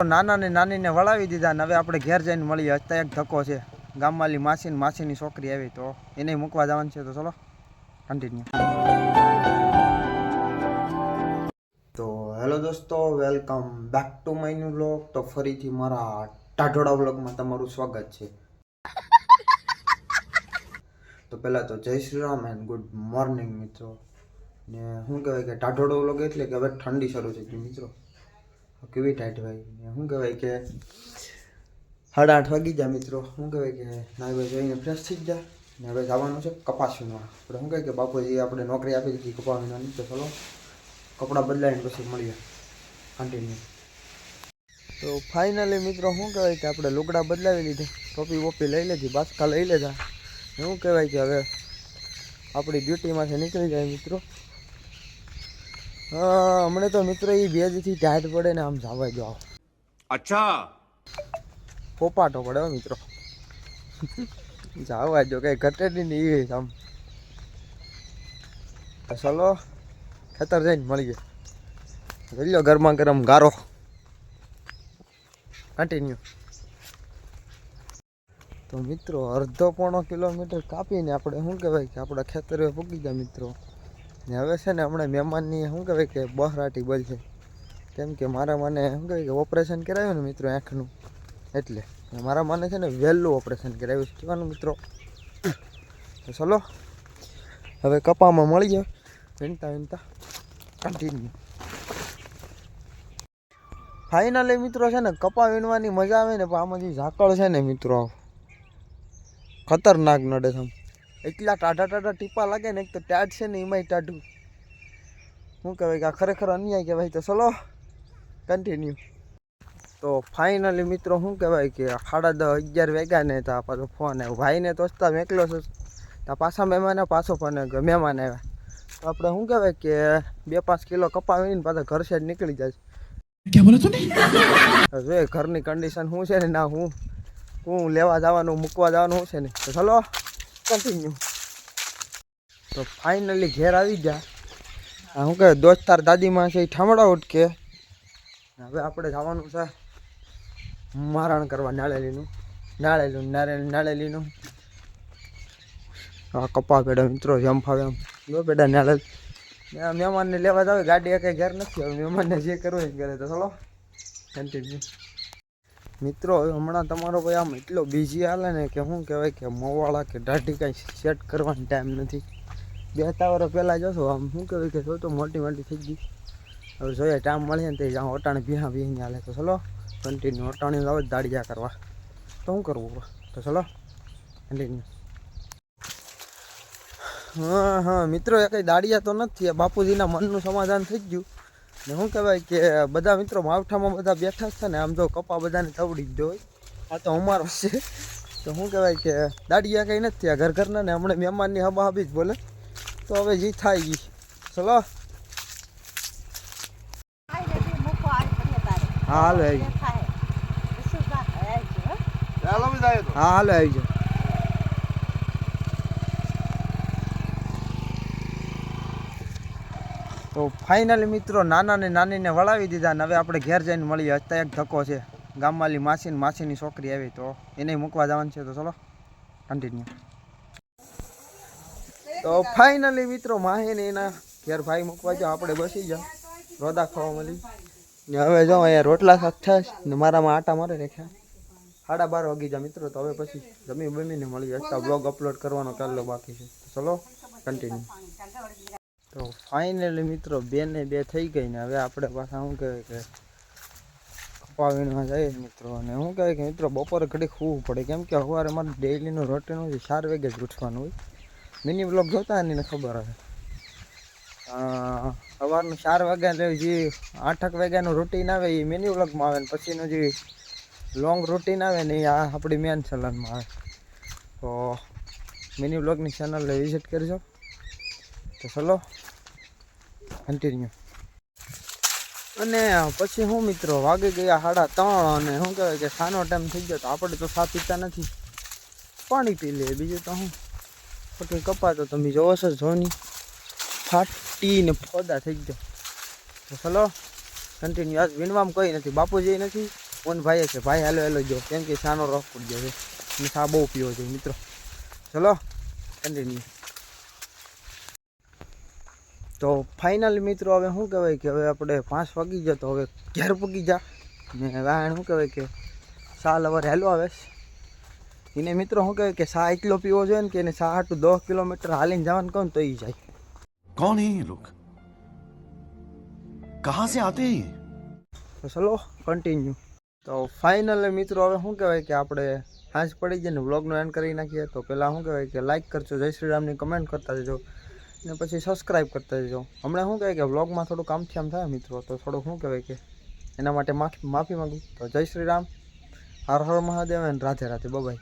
નાના ને નાનીને વળાવી દીધા ને હવે આપણે ઘેર જઈને મળીએ. અત્યારે એક ધક્કો છે, ગામવાળી માસીની છોકરી આવી તો એને મૂકવા જવાનું છે. તો ચલો કન્ટિન્યુ. તો હેલો દોસ્તો, welcome back to my new vlog. તો ફરીથી મારા ટાઢોડા વ્લોગમાં તમારું સ્વાગત છે. તો પહેલાં તો જય Shri Ram and good morning મિત્રો. ને શું કહેવાય કે ટાઢોડો વ્લોગ એટલે કે હવે ઠંડી શરૂ થઈ ગઈ મિત્રો. કેવી ટાઈટ ભાઈ ને શું કહેવાય કે 8:30 વાગી ગયા મિત્રો. શું કહેવાય કે નાઈ જોઈને ફ્રેશ થઈ ગયા ને હવે જવાનું છે કપાસ વીણવા. આપણે શું કહે કે બાપુજી આપણે નોકરી આપી દીધી કપાસ વીણવાની. તો ચલો કપડાં બદલાવીને પછી મળીએ કન્ટિન્યુ. તો ફાઇનલી મિત્રો શું કહેવાય કે આપણે લુગડા બદલાવી લીધા, ટોપી વોપી લઈ લીધી, બાસકા લઈ લીધા. શું કહેવાય કે હવે આપણી ડ્યુટીમાંથી નીકળી જાય મિત્રો. હમણાં તો મિત્રો એ બેજથી ટાઈટ પડે ને આમ જવા જાઓ. અચ્છા પોપાટો પડે મિત્રો. જવા જો કઈ ઘટે નહીં આમ. ચલો ખેતર જઈને મળીએ. જોઈ લો ગરમા ગરમ ગારો. કન્ટિન્યુ. તો મિત્રો અડધો પોણો કિલોમીટર કાપીને આપણે શું કહેવાય કે આપણા ખેતરે પૂગી ગયા મિત્રો. ને હવે છે ને હમણાં મહેમાનની શું કહેવાય કે બહરાટી બોલ છે. કેમ કે મારા મને શું કહેવાય કે ઓપરેશન કરાવ્યું ને મિત્રો આંખનું, એટલે મારા મને છે ને વહેલું ઓપરેશન કરાવ્યું છે કહેવાનું મિત્રો. તો ચલો હવે કપામાં મળીએ વીણતા કન્ટિન્યુ. ફાઇનલી મિત્રો છે ને કપા વીણવાની મજા આવે ને, પણ આમાં જે ઝાકળ છે ને મિત્રો ખતરનાક નડે છે. એટલા ટાઢા ટીપા લાગે ને, એક તો ટાઢ છે ને એમાંય ટાઢું. શું કહેવાય કે આ ખરેખર અન્યાય કહેવાય. તો ચલો કન્ટિન્યુ. તો ફાઇનલી મિત્રો શું કહેવાય કે 10:30-11 વાગ્યા ને તો પાછો ફોન આવ્યો ભાઈને. તો મેં એકલો છું તો પાછા મહેમાન પાછો ફોન આવ્યો મહેમાન આવ્યા. તો આપણે શું કહેવાય કે 2-5 કિલો કપા વીણીને પાછા ઘર સાઈડ નીકળી જાય. क्या बोला तूने? જોઈએ ઘરની કન્ડિશન શું છે ને, ના હું લેવા જવાનું મૂકવા જવાનું છે ને. તો ચલો કન્ટિન્યુ. તો ફાઇનલી ઘેર આવી ગયા. શું કહે દોસ્તાર દાદીમાં છે એ ઠામડા ઉઠકે. હવે આપણે જવાનું છે મારણ કરવા નાળેલીનું. હા કપા પેડા મિત્રો જેમ ફાવે એમ જો પેડા નાળેલ. મહેમાનને લેવા જાવ ગાડી કંઈ ઘેર નથી. હવે મહેમાનને જે કરવું એ કરે. તો ચલો કન્ટિન્યુ. મિત્રો હમણાં તમારો ભાઈ આમ એટલો બિઝી હાલે ને કે શું કહેવાય કે મોવાળા કે દાઢી કાંઈ સેટ કરવાનો ટાઈમ નથી. 2-3 વર્ષ પહેલાં જોશો આમ શું કહેવાય કે તો મોટી થઈ ગઈ. હવે જોઈએ ટાઈમ મળે ને તો જ્યાં ઓટાણે બીહાને હાલે. તો ચલો કન્ટિન્યુ. ઓટાણે આવે દાડિયા કરવા તો શું કરવું. તો ચલો કન્ટિન્યુ. હા મિત્રો એ કંઈ દાડિયા તો નથી. બાપુજીના મનનું સમાધાન થઈ ગયું ને. શું કહેવાય કે બધા મિત્રો માવઠામાં બધા બેઠા છે ને, આમ જો કપા બધાને તવડી જ હોય. આ તો અમારો છે. તો શું કહેવાય કે દાડિયા કંઈ નથી થયા ઘરના ને. હમણાં મહેમાનની હબી જ બોલે. તો હવે જી થાય ગઈ. ચલો હા હાલો આવી જાઓ. તો ફાઇનલી મિત્રો નાના ને નાનીને વળાવી દીધા ને હવે આપણે ઘેર જઈને મળીએ. અત્યારે એક ધક્કો છે, ગામવાળી માસીની છોકરી આવી તો એને મૂકવા જવાનું છે. તો ચલો કન્ટિન્યુ. તો ફાઇનલી મિત્રો માહીને એના ઘેર ભાઈ મૂકવા જાઓ. આપણે બસી જાઓ રોદા ખાવા મળી ને. હવે જો અહીંયા રોટલા શાક થાય ને મારામાં આટા મારે રાખ્યા. 12:30 વાગી જાય મિત્રો. તો હવે પછી જમીને મળીએ. અત્યારે બ્લોગ અપલોડ કરવાનો પહેલો બાકી છે. ચલો કન્ટિન્યુ. તો ફાઇનલી મિત્રો 2 થઈ ગઈ ને હવે આપણે પાછા શું કહેવાય કે કપા વીણવા જઈએ મિત્રો. અને શું કહેવાય કે મિત્રો બપોરે ઘડી ખોવું પડે. કેમ કે સવારે મારે ડેઈલીનું રૂટીન હોય 4 વાગે જ ઉઠવાનું હોય. મિની બ્લોગ જોતા ને ખબર આવે. સવારનું 4 વાગ્યા જે 8 વાગ્યાનું રૂટીન આવે એ મિની બ્લોગમાં આવે ને પછીનું જે લોંગ રૂટીન આવે ને એ આપણી મેન ચેનલમાં આવે. તો મિની બ્લોગની ચેનલને વિઝિટ કરજો. તો ચલો કન્ટિન્યુ. અને પછી હું મિત્રો વાગી ગયા 3:30 અને શું કહેવાય કે સાનો ટાઈમ થઈ ગયો. તો આપણે તો ચા પીતા નથી, પાણી પી લઈએ. બીજું તો હું પછી કપા તો તમે જોવો છો જોની ફાટીને ફોદા થઈ ગયો. તો ચલો કન્ટિન્યુ. આજ વીણવામાં કોઈ નથી, બાપુજી નથી કોણ ભાઈ છે ભાઈ હાલો હાલો જો કેમ કે શાનો રફ પડી ગયો છે અને શા બહુ પીવો છે મિત્રો. ચલો કન્ટિન્યુ. તો ફાઇનલી મિત્રો હવે શું કહેવાય કે હવે આપણે 5 વાગી ગયા તો હવે ઘેર પૂગી જા ને વાહણ શું કહેવાય કે શા લવર હેલો આવે એને મિત્રો શું કહેવાય કે શા એટલો પીવો જોઈએ ને કે એને શા હાટું 10 કિલોમીટર હાલીને જવાનું કહું તો એ જાય. कौन है ये लोग कहाँ से आते हैं ये? તો ચલો કન્ટિન્યુ. તો ફાઇનલી મિત્રો હવે શું કહેવાય કે આપણે હાંસ પડી જાય ને વ્લોગનો એન્ડ કરી નાખીએ. તો પહેલાં શું કહેવાય કે લાઇક કરજો, જય શ્રી રામની કમેન્ટ કરતા જજો ને પછી સબસ્ક્રાઈબ કરતા જજો. હમણાં શું કહેવાય કે વ્લોગમાં થોડું કામથી આમ થાય મિત્રો તો થોડુંક શું કહેવાય કે એના માટે માફી માગું. તો જય શ્રી રામ, હર હર મહાદેવ અને રાધે રાધે, બાય.